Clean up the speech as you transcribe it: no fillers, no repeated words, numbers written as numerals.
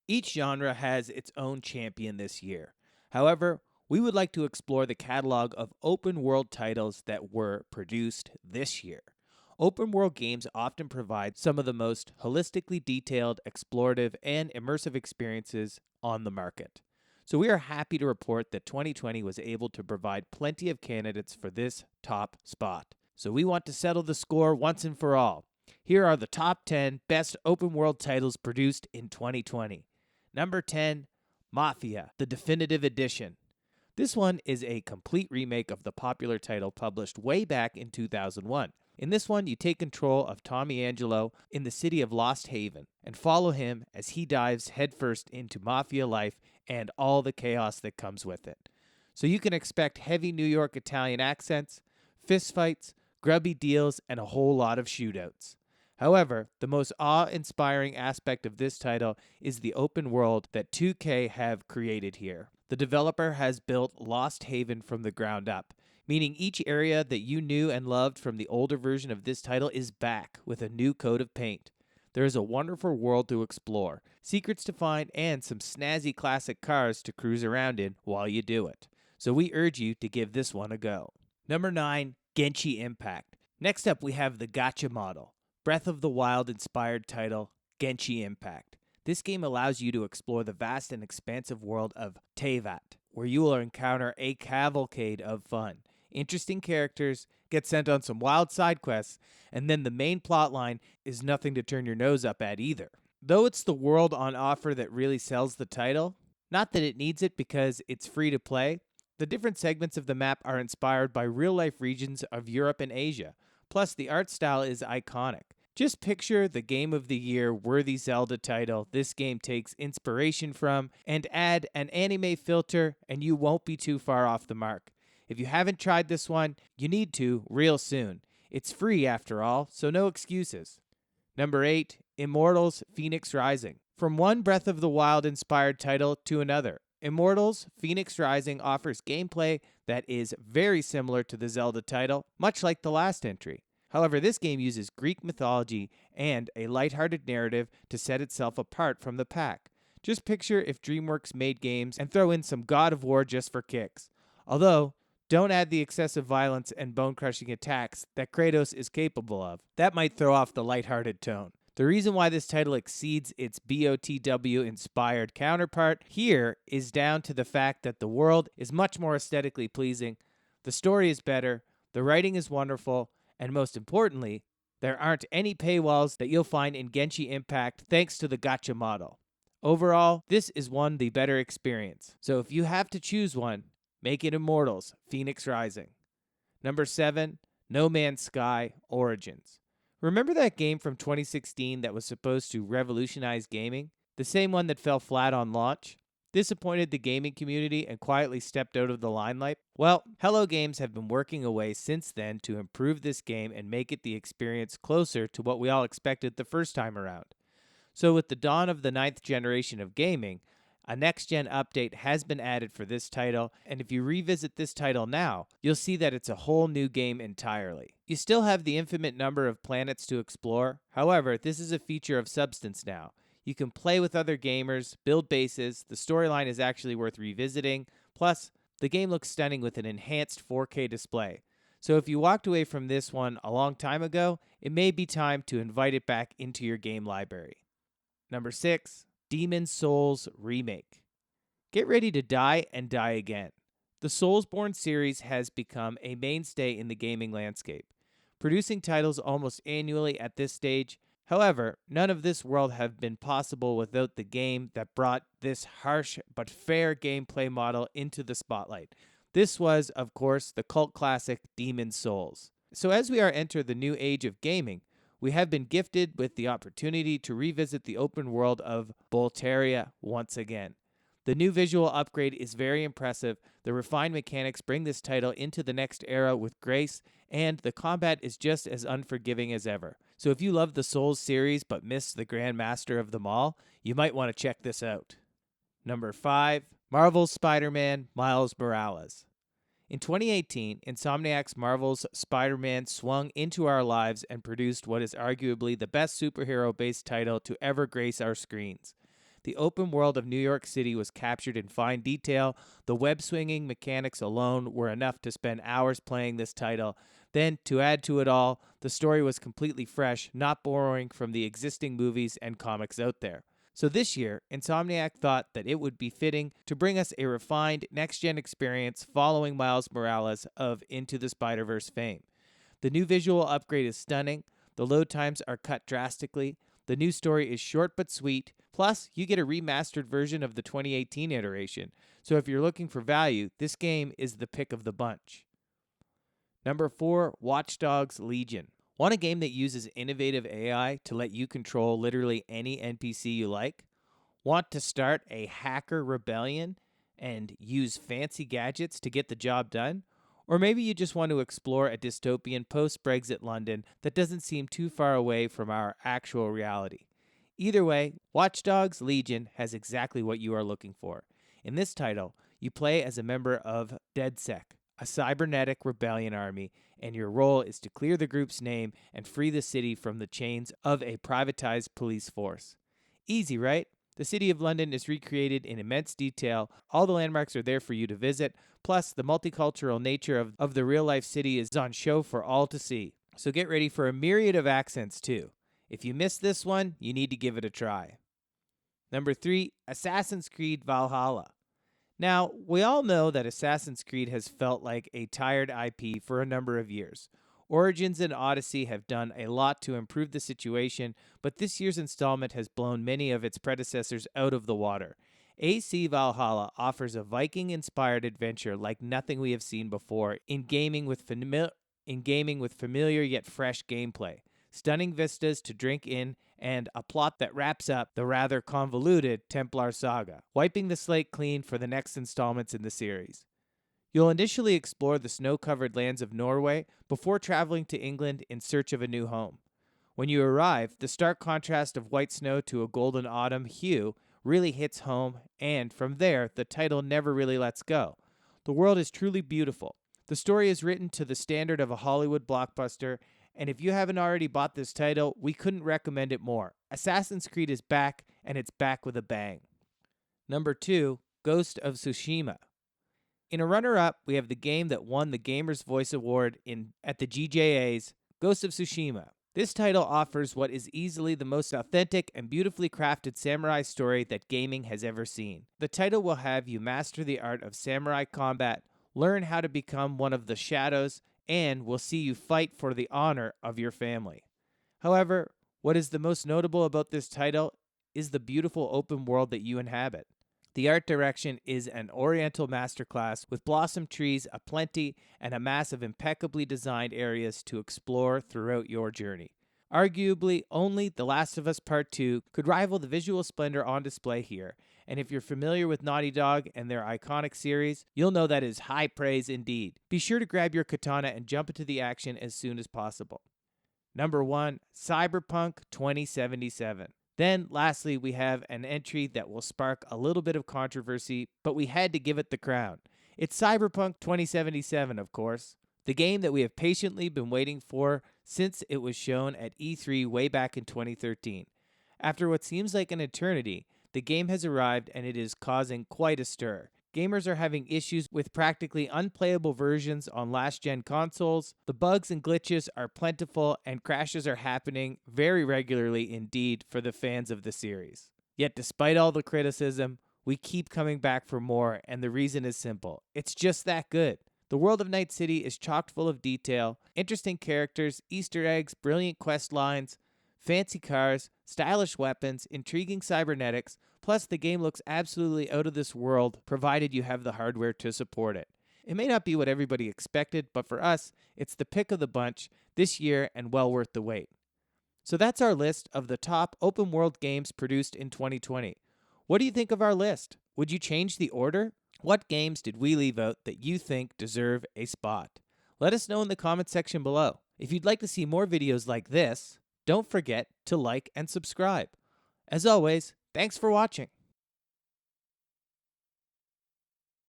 Each genre has its own champion this year. However, we would like to explore the catalog of open world titles that were produced this year. Open world games often provide some of the most holistically detailed, explorative, and immersive experiences on the market. So we are happy to report that 2020 was able to provide plenty of candidates for this top spot. So we want to settle the score once and for all. Here are the top 10 best open world titles produced in 2020. Number 10, Mafia, the Definitive Edition. This one is a complete remake of the popular title published way back in 2001. In this one, you take control of Tommy Angelo in the city of Lost Haven and follow him as he dives headfirst into Mafia life and all the chaos that comes with it. So you can expect heavy New York Italian accents, fistfights, grubby deals, and a whole lot of shootouts. However, the most awe-inspiring aspect of this title is the open world that 2K have created here. The developer has built Lost Haven from the ground up, meaning each area that you knew and loved from the older version of this title is back with a new coat of paint. There is a wonderful world to explore, secrets to find, and some snazzy classic cars to cruise around in while you do it. So we urge you to give this one a go. Number 9, Genshin Impact. Next up, we have the Gacha model. Breath of the Wild inspired title, Genshin Impact. This game allows you to explore the vast and expansive world of Teyvat, where you will encounter a cavalcade of fun, interesting characters, get sent on some wild side quests, and then the main plot line is nothing to turn your nose up at either. Though it's the world on offer that really sells the title, not that it needs it because it's free to play, the different segments of the map are inspired by real-life regions of Europe and Asia. Plus, the art style is iconic. Just picture the Game of the Year worthy Zelda title this game takes inspiration from, and add an anime filter, and you won't be too far off the mark. If you haven't tried this one, you need to real soon. It's free after all, so no excuses. Number 8, Immortals Phoenix Rising. From one Breath of the Wild inspired title to another, Immortals Phoenix Rising offers gameplay that is very similar to the Zelda title, much like the last entry. However, this game uses Greek mythology and a lighthearted narrative to set itself apart from the pack. Just picture if DreamWorks made games and throw in some God of War just for kicks. Although, don't add the excessive violence and bone-crushing attacks that Kratos is capable of. That might throw off the lighthearted tone. The reason why this title exceeds its BOTW-inspired counterpart here is down to the fact that the world is much more aesthetically pleasing, the story is better, the writing is wonderful, and most importantly, there aren't any paywalls that you'll find in Genshin Impact thanks to the gacha model. Overall, this is the better experience. So if you have to choose one, make it Immortals Phoenix Rising. Number 7, No Man's Sky Origins. Remember that game from 2016 that was supposed to revolutionize gaming? The same one that fell flat on launch? Disappointed the gaming community and quietly stepped out of the limelight? Well, Hello Games have been working away since then to improve this game and make it the experience closer to what we all expected the first time around. So with the dawn of the 9th generation of gaming, a next-gen update has been added for this title, and if you revisit this title now, you'll see that it's a whole new game entirely. You still have the infinite number of planets to explore, however, this is a feature of substance now. You can play with other gamers, build bases, the storyline is actually worth revisiting, plus, the game looks stunning with an enhanced 4K display. So if you walked away from this one a long time ago, it may be time to invite it back into your game library. Number 6, Demon's Souls Remake. Get ready to die and die again. The Soulsborne series has become a mainstay in the gaming landscape, producing titles almost annually at this stage. However, none of this world have been possible without the game that brought this harsh but fair gameplay model into the spotlight. This was, of course, the cult classic Demon's Souls. So as we are enter the new age of gaming, we have been gifted with the opportunity to revisit the open world of Bolteria once again. The new visual upgrade is very impressive, the refined mechanics bring this title into the next era with grace, and the combat is just as unforgiving as ever. So if you love the Souls series but missed the Grand Master of them all, you might want to check this out. Number 5, Marvel's Spider-Man Miles Morales. In 2018, Insomniac's Marvel's Spider-Man swung into our lives and produced what is arguably the best superhero-based title to ever grace our screens. The open world of New York City was captured in fine detail. The web-swinging mechanics alone were enough to spend hours playing this title. Then, to add to it all, the story was completely fresh, not borrowing from the existing movies and comics out there. So this year, Insomniac thought that it would be fitting to bring us a refined next-gen experience following Miles Morales of Into the Spider-Verse fame. The new visual upgrade is stunning, the load times are cut drastically, the new story is short but sweet, plus you get a remastered version of the 2018 iteration, so if you're looking for value, this game is the pick of the bunch. Number 4, Watch Dogs Legion. Want a game that uses innovative AI to let you control literally any NPC you like? Want to start a hacker rebellion and use fancy gadgets to get the job done? Or maybe you just want to explore a dystopian post-Brexit London that doesn't seem too far away from our actual reality. Either way, Watch Dogs Legion has exactly what you are looking for. In this title, you play as a member of DedSec, a cybernetic rebellion army, and your role is to clear the group's name and free the city from the chains of a privatized police force. Easy, right? The city of London is recreated in immense detail. All the landmarks are there for you to visit. Plus, the multicultural nature of the real-life city is on show for all to see. So get ready for a myriad of accents, too. If you missed this one, you need to give it a try. Number 3, Assassin's Creed Valhalla. Now, we all know that Assassin's Creed has felt like a tired IP for a number of years. Origins and Odyssey have done a lot to improve the situation, but this year's installment has blown many of its predecessors out of the water. AC Valhalla offers a Viking-inspired adventure like nothing we have seen before in gaming with familiar yet fresh gameplay, stunning vistas to drink in, and a plot that wraps up the rather convoluted Templar saga, wiping the slate clean for the next installments in the series. You'll initially explore the snow-covered lands of Norway before traveling to England in search of a new home. When you arrive, the stark contrast of white snow to a golden autumn hue really hits home, and from there, the title never really lets go. The world is truly beautiful. The story is written to the standard of a Hollywood blockbuster, and if you haven't already bought this title, we couldn't recommend it more. Assassin's Creed is back, and it's back with a bang. Number 2, Ghost of Tsushima. In a runner-up, we have the game that won the Gamer's Voice Award at the GJA's, Ghost of Tsushima. This title offers what is easily the most authentic and beautifully crafted samurai story that gaming has ever seen. The title will have you master the art of samurai combat, learn how to become one of the shadows, and will see you fight for the honor of your family. However, what is the most notable about this title is the beautiful open world that you inhabit. The art direction is an oriental masterclass with blossom trees aplenty and a mass of impeccably designed areas to explore throughout your journey. Arguably, only The Last of Us Part 2 could rival the visual splendor on display here, and if you're familiar with Naughty Dog and their iconic series, you'll know that is high praise indeed. Be sure to grab your katana and jump into the action as soon as possible. Number 1, Cyberpunk 2077. Then, lastly, we have an entry that will spark a little bit of controversy, but we had to give it the crown. It's Cyberpunk 2077, of course, the game that we have patiently been waiting for since it was shown at E3 way back in 2013. After what seems like an eternity, the game has arrived and it is causing quite a stir. Gamers are having issues with practically unplayable versions on last-gen consoles. The bugs and glitches are plentiful, and crashes are happening very regularly indeed for the fans of the series. Yet despite all the criticism, we keep coming back for more, and the reason is simple. It's just that good. The world of Night City is chock full of detail, interesting characters, Easter eggs, brilliant quest lines, fancy cars, stylish weapons, intriguing cybernetics, plus the game looks absolutely out of this world, provided you have the hardware to support it. It may not be what everybody expected, but for us, it's the pick of the bunch this year and well worth the wait. So that's our list of the top open world games produced in 2020. What do you think of our list? Would you change the order? What games did we leave out that you think deserve a spot? Let us know in the comment section below. If you'd like to see more videos like this, don't forget to like and subscribe. As always, thanks for watching.